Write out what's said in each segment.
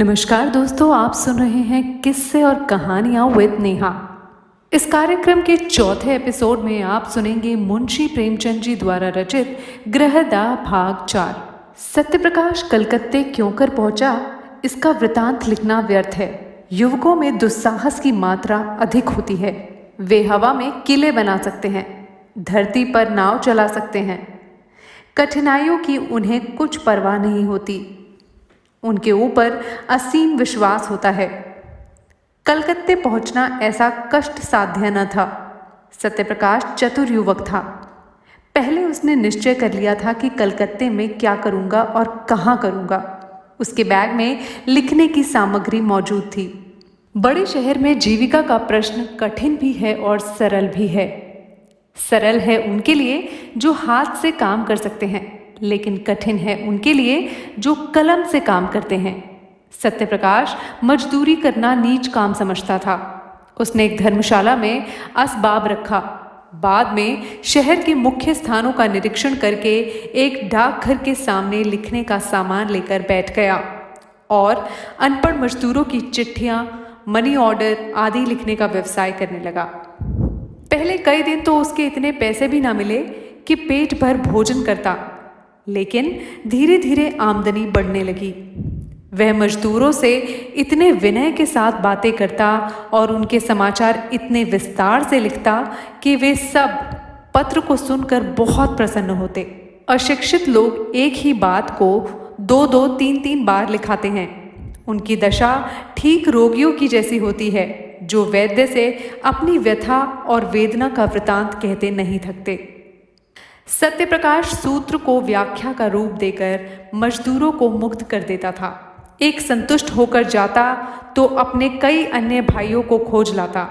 नमस्कार दोस्तों, आप सुन रहे हैं किस्से और कहानियां विद नेहा। इस कार्यक्रम के चौथे एपिसोड में आप सुनेंगे मुंशी प्रेमचंद जी द्वारा रचित गृहदाह भाग 4। सत्यप्रकाश कलकत्ते क्यों कर पहुंचा, इसका वृतांत लिखना व्यर्थ है। युवकों में दुस्साहस की मात्रा अधिक होती है। वे हवा में किले बना सकते हैं, धरती पर नाव चला सकते हैं। कठिनाइयों की उन्हें कुछ परवाह नहीं होती। उनके ऊपर असीम विश्वास होता है। कलकत्ते पहुंचना ऐसा कष्ट साध्य न था। सत्यप्रकाश चतुर युवक था। पहले उसने निश्चय कर लिया था कि कलकत्ते में क्या करूंगा और कहाँ करूंगा। उसके बैग में लिखने की सामग्री मौजूद थी। बड़े शहर में जीविका का प्रश्न कठिन भी है और सरल भी है। सरल है उनके लिए जो हाथ से काम कर सकते हैं, लेकिन कठिन है उनके लिए जो कलम से काम करते हैं। सत्यप्रकाश मजदूरी करना नीच काम समझता था। उसने एक धर्मशाला में असबाब रखा। बाद में शहर के मुख्य स्थानों का निरीक्षण करके एक डाकघर के सामने लिखने का सामान लेकर बैठ गया और अनपढ़ मजदूरों की चिट्ठियां, मनी ऑर्डर आदि लिखने का व्यवसाय करने लगा। पहले कई दिन तो उसके इतने पैसे भी ना मिले कि पेट भर भोजन करता, लेकिन धीरे धीरे आमदनी बढ़ने लगी। वह मजदूरों से इतने विनय के साथ बातें करता और उनके समाचार इतने विस्तार से लिखता कि वे सब पत्र को सुनकर बहुत प्रसन्न होते। अशिक्षित लोग एक ही बात को दो दो तीन तीन बार लिखाते हैं। उनकी दशा ठीक रोगियों की जैसी होती है, जो वैद्य से अपनी व्यथा और वेदना का वृतांत कहते नहीं थकते। सत्यप्रकाश सूत्र को व्याख्या का रूप देकर मजदूरों को मुक्त कर देता था। एक संतुष्ट होकर जाता तो अपने कई अन्य भाइयों को खोज लाता।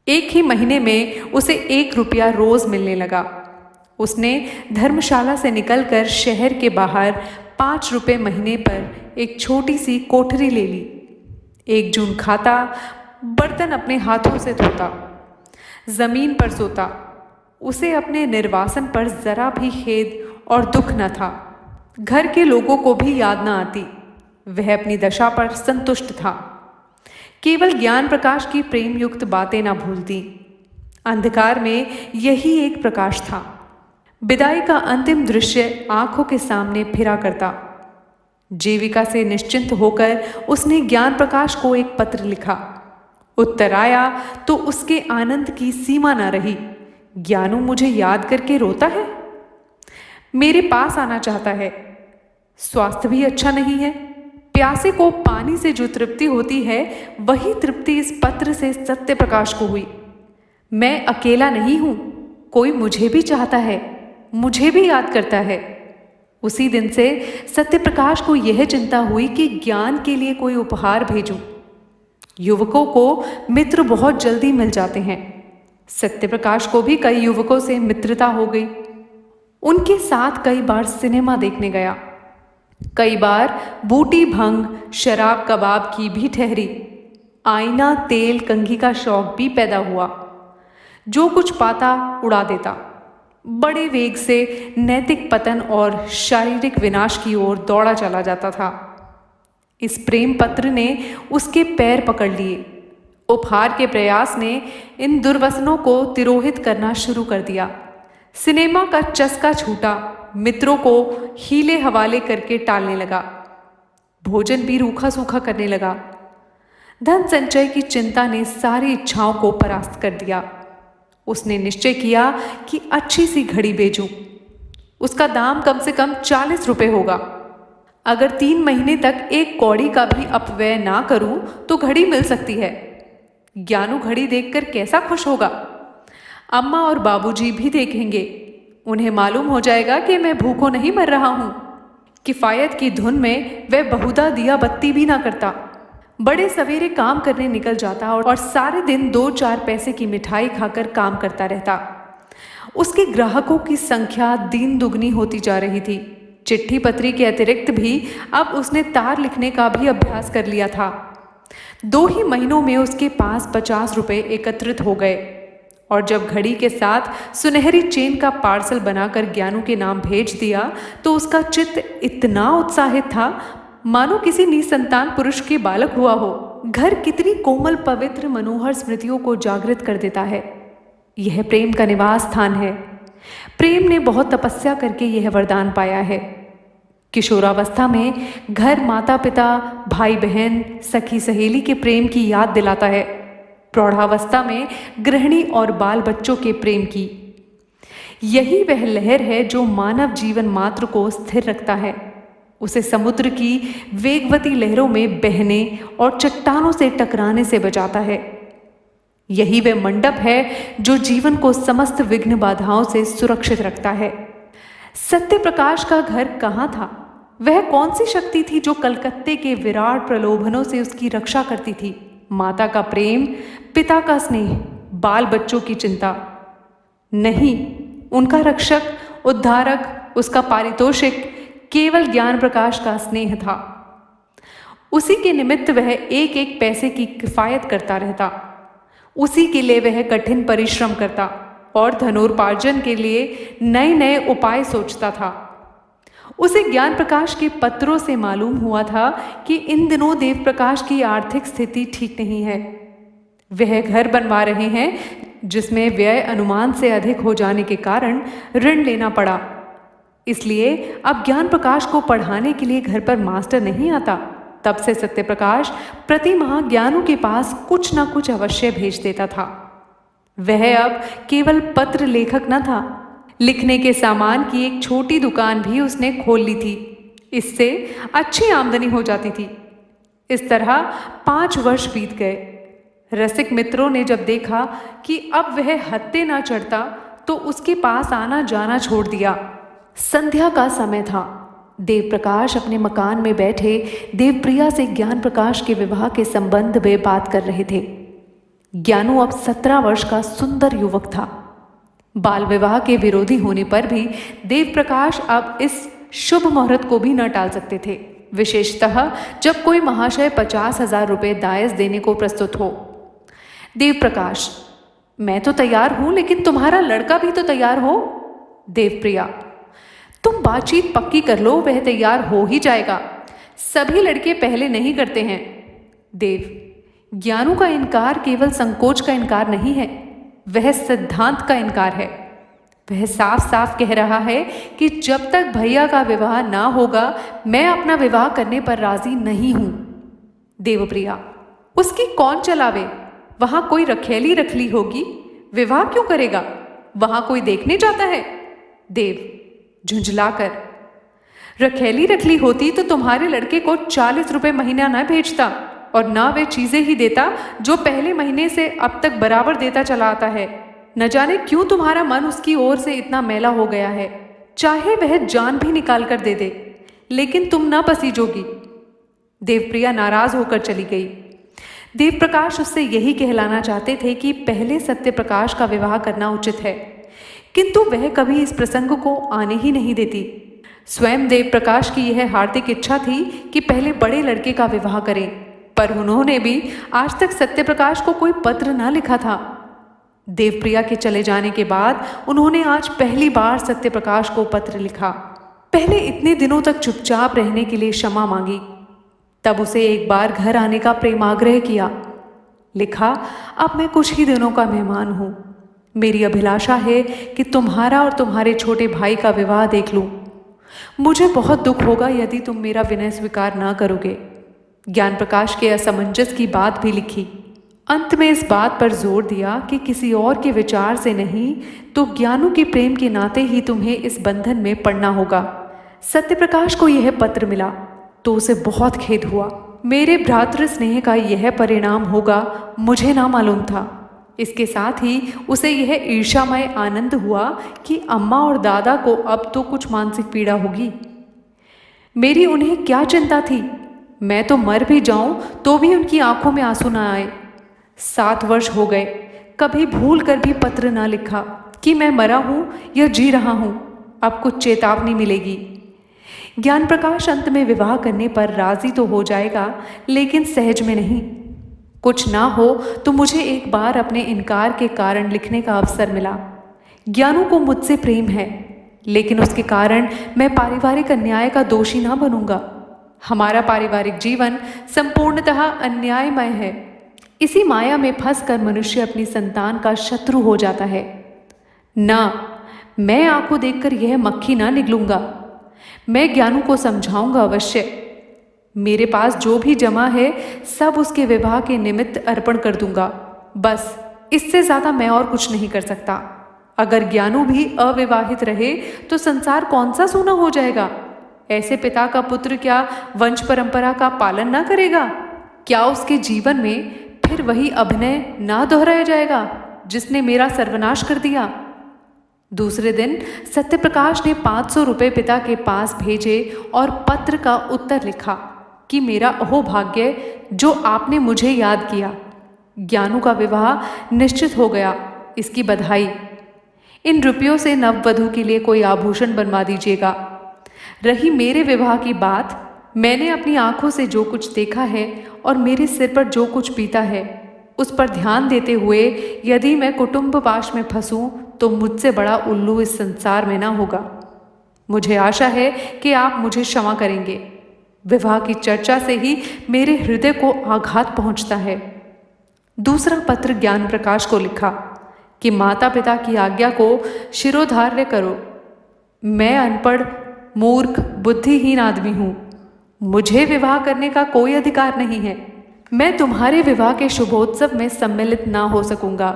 एक ही महीने में उसे 1 रुपया रोज मिलने लगा। उसने धर्मशाला से निकलकर शहर के बाहर 5 रुपये महीने पर एक छोटी सी कोठरी ले ली। 1 जून खाता, बर्तन अपने हाथों से धोता, जमीन पर सोता। उसे अपने निर्वासन पर जरा भी खेद और दुख न था। घर के लोगों को भी याद न आती। वह अपनी दशा पर संतुष्ट था। केवल ज्ञान प्रकाश की प्रेम युक्त बातें न भूलती। अंधकार में यही एक प्रकाश था। विदाई का अंतिम दृश्य आंखों के सामने फिरा करता। जीविका से निश्चिंत होकर उसने ज्ञान प्रकाश को एक पत्र लिखा। उत्तर आया तो उसके आनंद की सीमा न रही। ज्ञानू मुझे याद करके रोता है, मेरे पास आना चाहता है। स्वास्थ्य भी अच्छा नहीं है। प्यासे को पानी से जो तृप्ति होती है, वही तृप्ति इस पत्र से सत्यप्रकाश को हुई। मैं अकेला नहीं हूं, कोई मुझे भी चाहता है, मुझे भी याद करता है। उसी दिन से सत्यप्रकाश को यह चिंता हुई कि ज्ञान के लिए कोई उपहार भेजूं। युवकों को मित्र बहुत जल्दी मिल जाते हैं। सत्यप्रकाश को भी कई युवकों से मित्रता हो गई। उनके साथ कई बार सिनेमा देखने गया। कई बार बूटी भंग, शराब कबाब की भी ठहरी। आईना, तेल, कंघी का शौक भी पैदा हुआ। जो कुछ पाता उड़ा देता। बड़े वेग से नैतिक पतन और शारीरिक विनाश की ओर दौड़ा चला जाता था। इस प्रेम पत्र ने उसके पैर पकड़ लिए। उपहार के प्रयास ने इन दुर्वसनों को तिरोहित करना शुरू कर दिया। सिनेमा का चस्का छूटा। मित्रों को हीले हवाले करके टालने लगा। भोजन भी रूखा सूखा करने लगा। धन संचय की चिंता ने सारी इच्छाओं को परास्त कर दिया। उसने निश्चय किया कि अच्छी सी घड़ी बेचूं। उसका दाम कम से कम 40 रुपये होगा। अगर 3 महीने तक 1 कौड़ी का भी अपव्यय ना करूं तो घड़ी मिल सकती है। ज्ञानू घड़ी देखकर कैसा खुश होगा। अम्मा और बाबूजी भी देखेंगे। उन्हें मालूम हो जाएगा कि मैं भूखों नहीं मर रहा हूं। किफायत की धुन में वह बहुधा दिया बत्ती भी ना करता। बड़े सवेरे काम करने निकल जाता और सारे दिन 2-4 पैसे की मिठाई खाकर काम करता रहता। उसके ग्राहकों की संख्या दिन दुगनी होती जा रही थी। चिट्ठी पत्री के अतिरिक्त भी अब उसने तार लिखने का भी अभ्यास कर लिया था। 2 ही महीनों में उसके पास 50 रुपये एकत्रित हो गए और जब घड़ी के साथ सुनहरी चेन का पार्सल बनाकर ज्ञानू के नाम भेज दिया तो उसका चित्त इतना उत्साहित था मानो किसी निसंतान पुरुष के बालक हुआ हो। घर कितनी कोमल, पवित्र, मनोहर स्मृतियों को जागृत कर देता है। यह प्रेम का निवास स्थान है। प्रेम ने बहुत तपस्या करके यह वरदान पाया है। किशोरावस्था में घर माता पिता, भाई बहन, सखी सहेली के प्रेम की याद दिलाता है। प्रौढ़ावस्था में गृहिणी और बाल बच्चों के प्रेम की। यही वह लहर है जो मानव जीवन मात्र को स्थिर रखता है, उसे समुद्र की वेगवती लहरों में बहने और चट्टानों से टकराने से बचाता है। यही वह मंडप है जो जीवन को समस्त विघ्न बाधाओं से सुरक्षित रखता है। सत्य प्रकाश का घर कहाँ था? वह कौन सी शक्ति थी जो कलकत्ते के विराट प्रलोभनों से उसकी रक्षा करती थी? माता का प्रेम, पिता का स्नेह, बाल बच्चों की चिंता? नहीं, उनका रक्षक, उद्धारक, उसका पारितोषिक केवल ज्ञान प्रकाश का स्नेह था। उसी के निमित्त वह एक एक पैसे की किफायत करता रहता। उसी के लिए वह कठिन परिश्रम करता और धनोपार्जन के लिए नए नए उपाय सोचता था। उसे ज्ञान प्रकाश के पत्रों से मालूम हुआ था कि इन दिनों देव प्रकाश की आर्थिक स्थिति ठीक नहीं है। वह घर बनवा रहे हैं जिसमें व्यय अनुमान से अधिक हो जाने के कारण ऋण लेना पड़ा। इसलिए अब ज्ञान प्रकाश को पढ़ाने के लिए घर पर मास्टर नहीं आता। तब से सत्य प्रकाश प्रति माह ज्ञानू के पास कुछ ना कुछ अवश्य भेज देता था। वह अब केवल पत्र लेखक न था, लिखने के सामान की एक छोटी दुकान भी उसने खोल ली थी। इससे अच्छी आमदनी हो जाती थी। इस तरह 5 वर्ष बीत गए। रसिक मित्रों ने जब देखा कि अब वह हत्ते ना चढ़ता तो उसके पास आना जाना छोड़ दिया। संध्या का समय था। देव प्रकाश अपने मकान में बैठे देवप्रिया से ज्ञान प्रकाश के विवाह के संबंध में बात कर रहे थे। ज्ञानू अब 17 वर्ष का सुंदर युवक था। बाल विवाह के विरोधी होने पर भी देव प्रकाश अब इस शुभ मुहूर्त को भी न टाल सकते थे, विशेषतः जब कोई महाशय 50,000 रुपये दायस देने को प्रस्तुत हो। देव प्रकाश: मैं तो तैयार हूं, लेकिन तुम्हारा लड़का भी तो तैयार हो। देवप्रिया: तुम बातचीत पक्की कर लो, वह तैयार हो ही जाएगा। सभी लड़के पहले नहीं करते हैं। देव: ज्ञानू का इनकार केवल संकोच का इनकार नहीं है, वह सिद्धांत का इनकार है। वह साफ साफ कह रहा है कि जब तक भैया का विवाह ना होगा मैं अपना विवाह करने पर राजी नहीं हूं। देवप्रिया: उसकी कौन चलावे? वहां कोई रखेली रख ली होगी, विवाह क्यों करेगा? वहां कोई देखने जाता है? देव झुंझलाकर: रखेली रख ली होती तो तुम्हारे लड़के को 40 रुपये महीना न भेजता और ना वे चीजें ही देता जो पहले महीने से अब तक बराबर देता चला आता है। न जाने क्यों तुम्हारा मन उसकी ओर से इतना मैला हो गया है। चाहे वह जान भी निकाल कर दे दे, लेकिन तुम ना पसीजोगी। देवप्रिया नाराज होकर चली गई। देव प्रकाश उससे यही कहलाना चाहते थे कि पहले सत्य प्रकाश का विवाह करना उचित है, किंतु वह कभी इस प्रसंग को आने ही नहीं देती। स्वयं देव प्रकाश की यह हार्दिक इच्छा थी कि पहले बड़े लड़के का विवाह करें, पर उन्होंने भी आज तक सत्य प्रकाश को कोई पत्र ना लिखा था। देवप्रिया के चले जाने के बाद उन्होंने आज पहली बार सत्य प्रकाश को पत्र लिखा। पहले इतने दिनों तक चुपचाप रहने के लिए क्षमा मांगी, तब उसे एक बार घर आने का प्रेमाग्रह किया। लिखा, अब मैं कुछ ही दिनों का मेहमान हूं। मेरी अभिलाषा है कि तुम्हारा और तुम्हारे छोटे भाई का विवाह देख लूं। मुझे बहुत दुख होगा यदि तुम मेरा विनय स्वीकार ना करोगे। ज्ञान प्रकाश के असमंजस की बात भी लिखी। अंत में इस बात पर जोर दिया कि किसी और के विचार से नहीं तो ज्ञानू के प्रेम के नाते ही तुम्हें इस बंधन में पड़ना होगा। सत्य प्रकाश को यह पत्र मिला तो उसे बहुत खेद हुआ। मेरे भ्रातृ स्नेह का यह परिणाम होगा मुझे ना मालूम था। इसके साथ ही उसे यह ईर्ष्यामय आनंद हुआ कि अम्मा और दादा को अब तो कुछ मानसिक पीड़ा होगी। मेरी उन्हें क्या चिंता थी? मैं तो मर भी जाऊं तो भी उनकी आंखों में आंसू ना आए। 7 वर्ष हो गए, कभी भूल कर भी पत्र ना लिखा कि मैं मरा हूं या जी रहा हूं। अब कुछ चेतावनी मिलेगी। ज्ञान प्रकाश अंत में विवाह करने पर राजी तो हो जाएगा, लेकिन सहज में नहीं। कुछ ना हो तो मुझे एक बार अपने इनकार के कारण लिखने का अवसर मिला। ज्ञानू को मुझसे प्रेम है, लेकिन उसके कारण मैं पारिवारिक अन्याय का दोषी ना बनूंगा। हमारा पारिवारिक जीवन संपूर्णतः अन्यायमय है। इसी माया में फंसकर मनुष्य अपनी संतान का शत्रु हो जाता है। ना, मैं आंखों देखकर यह मक्खी ना निगलूंगा। मैं ज्ञानू को समझाऊंगा अवश्य। मेरे पास जो भी जमा है सब उसके विवाह के निमित्त अर्पण कर दूंगा। बस इससे ज्यादा मैं और कुछ नहीं कर सकता। अगर ज्ञानू भी अविवाहित रहे तो संसार कौन सा सोना हो जाएगा। ऐसे पिता का पुत्र क्या वंश परंपरा का पालन ना करेगा? क्या उसके जीवन में फिर वही अभिनय ना दोहराया जाएगा जिसने मेरा सर्वनाश कर दिया? दूसरे दिन सत्यप्रकाश ने 500 रुपये पिता के पास भेजे और पत्र का उत्तर लिखा कि मेरा अहोभाग्य जो आपने मुझे याद किया। ज्ञानू का विवाह निश्चित हो गया, इसकी बधाई। इन रुपयों से नववधू के लिए कोई आभूषण बनवा दीजिएगा। रही मेरे विवाह की बात, मैंने अपनी आंखों से जो कुछ देखा है और मेरे सिर पर जो कुछ बीता है उस पर ध्यान देते हुए यदि मैं कुटुंबवास में फंसूं तो मुझसे बड़ा उल्लू इस संसार में ना होगा। मुझे आशा है कि आप मुझे क्षमा करेंगे। विवाह की चर्चा से ही मेरे हृदय को आघात पहुंचता है। दूसरा पत्र ज्ञान प्रकाश को लिखा कि माता पिता की आज्ञा को शिरोधार्य करो। मैं अनपढ़, मूर्ख, बुद्धिहीन आदमी हूं। मुझे विवाह करने का कोई अधिकार नहीं है। मैं तुम्हारे विवाह के शुभोत्सव में सम्मिलित ना हो सकूंगा,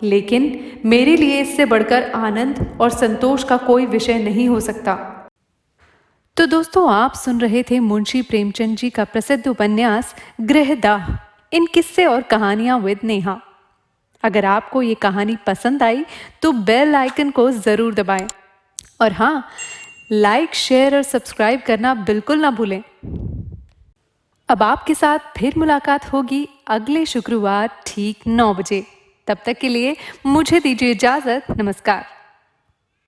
लेकिन मेरे लिए इससे बढ़कर आनंद और संतोष का कोई विषय नहीं हो सकता। तो दोस्तों, आप सुन रहे थे मुंशी प्रेमचंद जी का प्रसिद्ध उपन्यास गृहदाह, इन किस्से और कहानियां विद नेहा। अगर आपको ये कहानी पसंद आई तो बेल आइकन को जरूर दबाएं और हाँ, लाइक, शेयर और सब्सक्राइब करना बिल्कुल ना भूलें। अब आपके साथ फिर मुलाकात होगी अगले शुक्रवार ठीक 9 बजे। तब तक के लिए मुझे दीजिए इजाजत। नमस्कार।